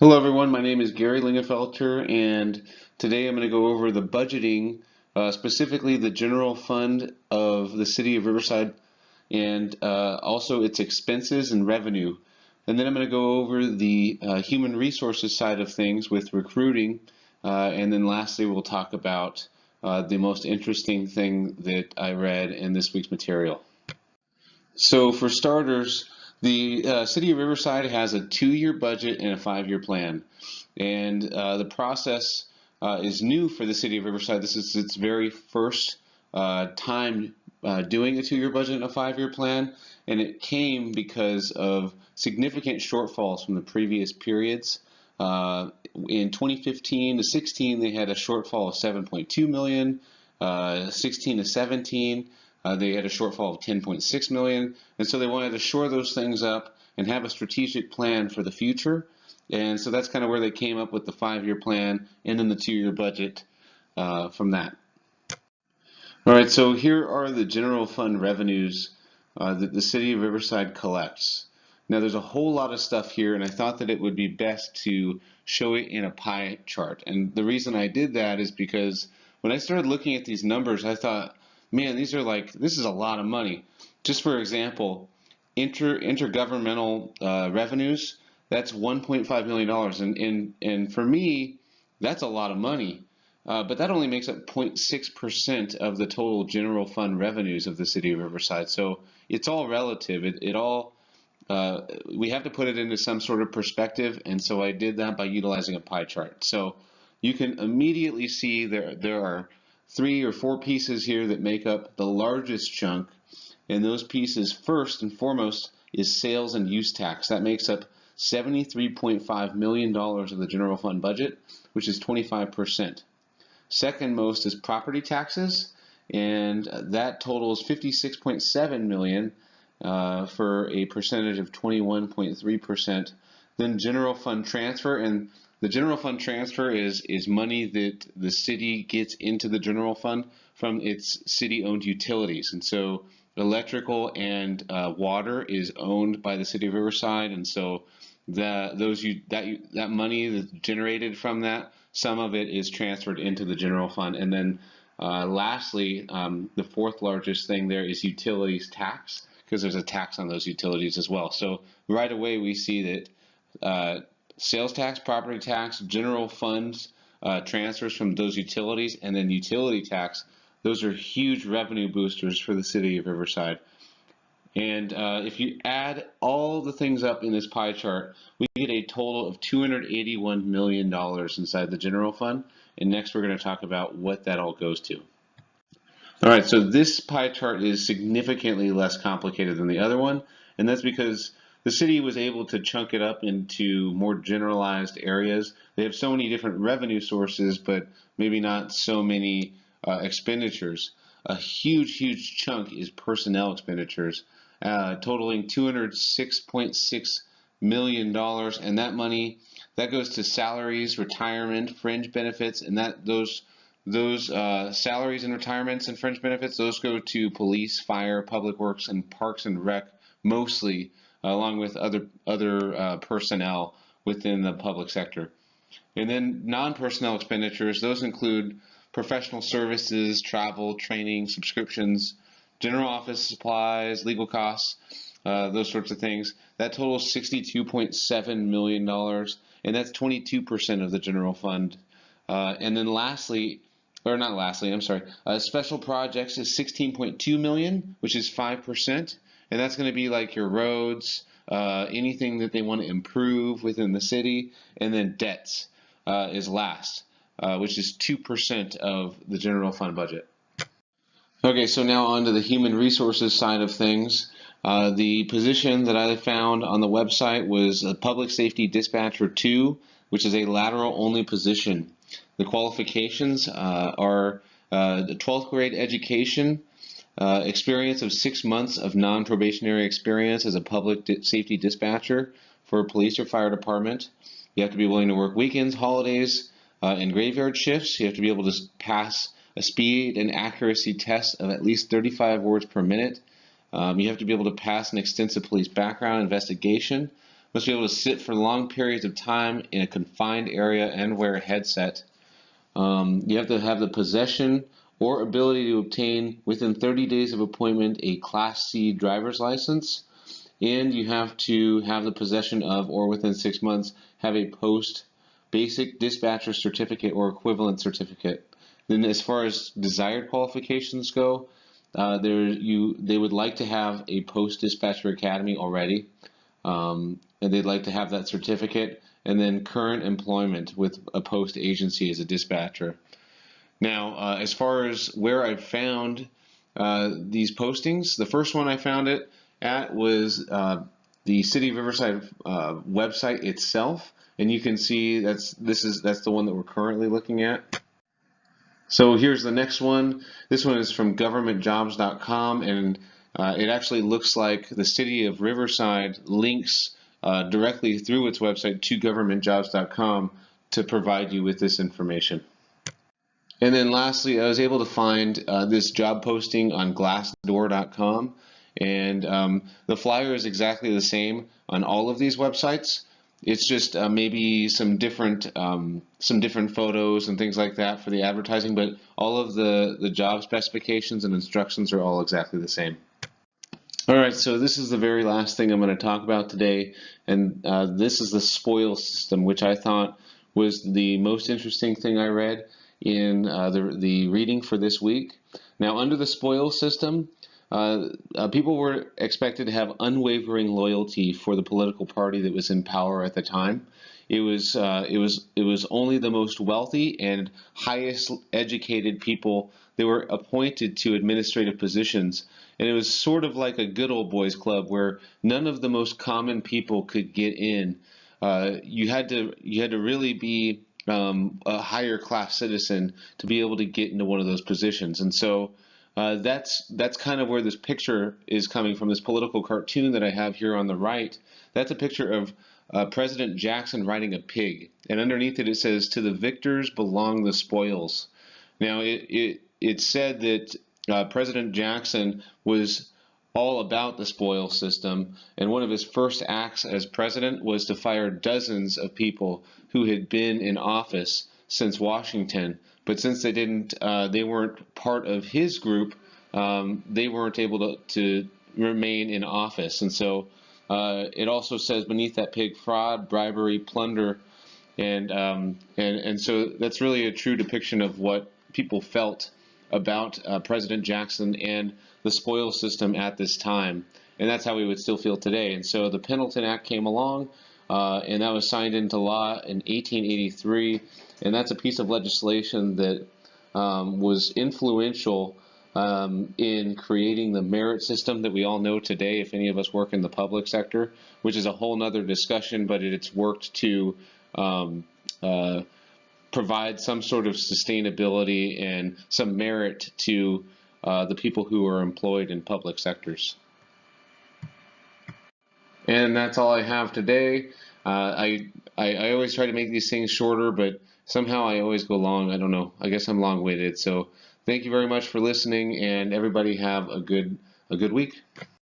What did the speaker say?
Hello everyone, my name is Gary Lingenfelter, and today I'm going to go over the budgeting, specifically the general fund of the city of Riverside, and also its expenses and revenue. And then I'm going to go over the human resources side of things with recruiting, and then lastly we'll talk about the most interesting thing that I read in this week's material. So for starters, the city of Riverside has a 2-year budget and a 5-year plan. And the process is new for the city of Riverside. This is its very first time doing a 2-year budget and a 5-year plan. And it came because of significant shortfalls from the previous periods. In 2015 to 16, they had a shortfall of 7.2 million. 16 to 17. They had a shortfall of 10.6 million, and so they wanted to shore those things up and have a strategic plan for the future. And so that's kind of where they came up with the 5-year plan and then the 2-year budget from that. All right, so here are the general fund revenues that the city of Riverside collects. Now there's a whole lot of stuff here, and I thought that it would be best to show it in a pie chart. And the reason I did that is because when I started looking at these numbers, I thought, man, this is a lot of money. Just for example, intergovernmental revenues, that's $1.5 million. And for me, that's a lot of money. But that only makes up 0.6% of the total general fund revenues of the city of Riverside. So it's all relative. We have to put it into some sort of perspective, and so I did that by utilizing a pie chart. So you can immediately see there are 3 or 4 pieces here that make up the largest chunk, and those pieces first and foremost is sales and use tax. That makes up $73.5 million of the general fund budget, which is 25%. Second most is property taxes, and that totals $56.7 million for a percentage of 21.3%. Then general fund transfer, and the general fund transfer is money that the city gets into the general fund from its city-owned utilities. And so electrical and water is owned by the city of Riverside, and so that money that's generated from that, some of it is transferred into the general fund. And then lastly, the fourth largest thing there is utilities tax, because there's a tax on those utilities as well. So right away we see that sales tax, property tax, general funds, transfers from those utilities, and then utility tax, those are huge revenue boosters for the city of Riverside. And if you add all the things up in this pie chart, we get a total of $281 million inside the general fund. And next we're going to talk about what that all goes to. All right, so this pie chart is significantly less complicated than the other one, and that's because the city was able to chunk it up into more generalized areas. They have so many different revenue sources, but maybe not so many expenditures. A huge chunk is personnel expenditures, totaling $206.6 million, and that money that goes to salaries, retirement, fringe benefits, and those salaries and retirements and fringe benefits, those go to police, fire, public works, and parks and rec mostly, along with other personnel within the public sector. And then non-personnel expenditures, those include professional services, travel, training, subscriptions, general office supplies, legal costs, those sorts of things. That totals $62.7 million, and that's 22% of the general fund. And then lastly, or not lastly, I'm sorry, special projects is $16.2 million, which is 5%. And that's going to be like your roads, anything that they want to improve within the city, and then debts is last, which is 2% of the general fund budget. Okay, so now on to the human resources side of things. The position that I found on the website was a Public Safety Dispatcher 2, which is a lateral-only position. The qualifications are the 12th grade education, experience of 6 months of non-probationary experience as a public safety dispatcher for a police or fire department. You have to be willing to work weekends, holidays, and graveyard shifts. You have to be able to pass a speed and accuracy test of at least 35 words per minute. You have to be able to pass an extensive police background investigation, must be able to sit for long periods of time in a confined area and wear a headset. You have to have the possession or ability to obtain within 30 days of appointment a Class C driver's license, and you have to have the possession of, or within 6 months, have a post basic dispatcher certificate or equivalent certificate. Then as far as desired qualifications go, they would like to have a post dispatcher academy already, and they'd like to have that certificate, and then current employment with a post agency as a dispatcher. Now, as far as where I found these postings, the first one I found it at was the City of Riverside website itself, and you can see that's the one that we're currently looking at. So here's the next one. This one is from governmentjobs.com, and it actually looks like the City of Riverside links directly through its website to governmentjobs.com to provide you with this information. And then lastly, I was able to find this job posting on glassdoor.com, and the flyer is exactly the same on all of these websites. It's just maybe some different photos and things like that for the advertising, but all of the job specifications and instructions are all exactly the same. All right, so this is the very last thing I'm going to talk about today, and this is the spoil system, which I thought was the most interesting thing I read in the reading for this week. Now, under the spoil system, people were expected to have unwavering loyalty for the political party that was in power at the time. It was only the most wealthy and highest educated people that were appointed to administrative positions, and it was sort of like a good old boys club where none of the most common people could get in. You had to really be a higher class citizen to be able to get into one of those positions, and so that's kind of where this picture is coming from. This political cartoon that I have here on the right, that's a picture of President Jackson riding a pig, and underneath it says, "To the victors belong the spoils." Now it said that President Jackson was all about the spoil system, and one of his first acts as president was to fire dozens of people who had been in office since Washington. But since they weren't part of his group, they weren't able to remain in office. And so it also says beneath that pig, fraud, bribery, plunder, and so that's really a true depiction of what people felt about President Jackson and the spoil system at this time, and that's how we would still feel today. And so the Pendleton Act came along, and that was signed into law in 1883, and that's a piece of legislation that was influential in creating the merit system that we all know today, if any of us work in the public sector, which is a whole nother discussion, but it's worked to provide some sort of sustainability and some merit to the people who are employed in public sectors. And that's all I have today. I always try to make these things shorter, but somehow I always go long. I don't know. I guess I'm long-winded. So thank you very much for listening, and everybody have a good week.